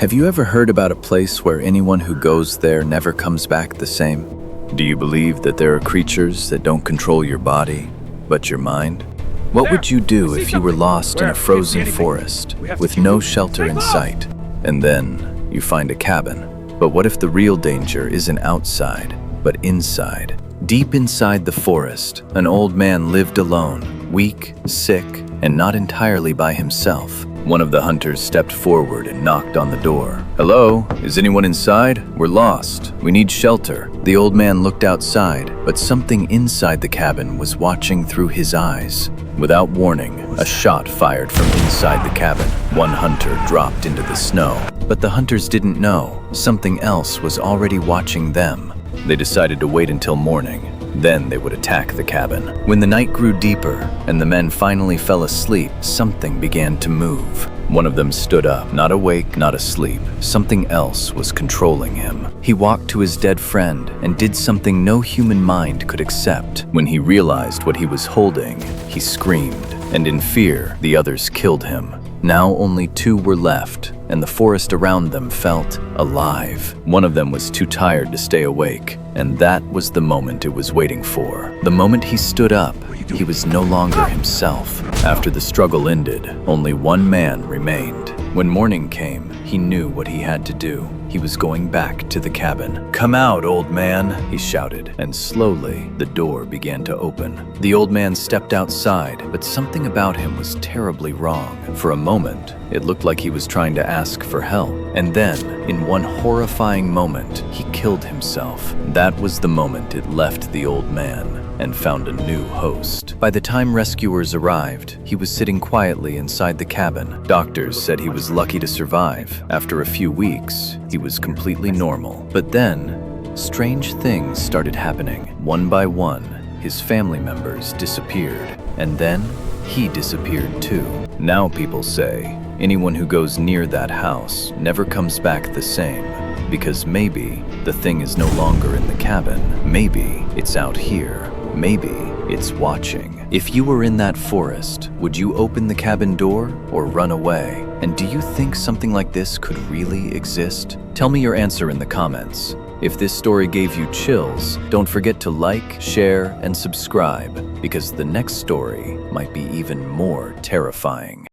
Have you ever heard about a place where anyone who goes there never comes back the same? Do you believe that there are creatures that don't control your body, but your mind? What would you do if you were lost in a frozen forest with no shelter in sight, and then you find a cabin? But what if the real danger isn't outside, but inside? Deep inside the forest, an old man lived alone, weak, sick, and not entirely by himself. One of the hunters stepped forward and knocked on the door. "Hello, is anyone inside? We're lost. We need shelter." The old man looked outside, but something inside the cabin was watching through his eyes. Without warning, a shot fired from inside the cabin. One hunter dropped into the snow, but the hunters didn't know something else was already watching them. They decided to wait until morning. Then they would attack the cabin. When the night grew deeper and the men finally fell asleep, something began to move. One of them stood up, not awake, not asleep. Something else was controlling him. He walked to his dead friend and did something no human mind could accept. When he realized what he was holding, he screamed, and in fear, the others killed him. Now only two were left, and the forest around them felt alive. One of them was too tired to stay awake, and that was the moment it was waiting for. The moment he stood up, he was no longer himself. After the struggle ended, only one man remained. When morning came, he knew what he had to do. He was going back to the cabin. "Come out, old man," he shouted, and slowly the door began to open. The old man stepped outside, but something about him was terribly wrong. For a moment, it looked like he was trying to ask for help. And then, in one horrifying moment, he killed himself. That was the moment it left the old man and found a new host. By the time rescuers arrived, he was sitting quietly inside the cabin. Doctors said he was lucky to survive. After a few weeks, he was completely normal. But then, strange things started happening. One by one, his family members disappeared. And then, he disappeared too. Now people say, anyone who goes near that house never comes back the same. Because maybe the thing is no longer in the cabin. Maybe it's out here. Maybe it's watching. If you were in that forest, would you open the cabin door or run away? And do you think something like this could really exist? Tell me your answer in the comments. If this story gave you chills, don't forget to like, share, and subscribe, because the next story might be even more terrifying.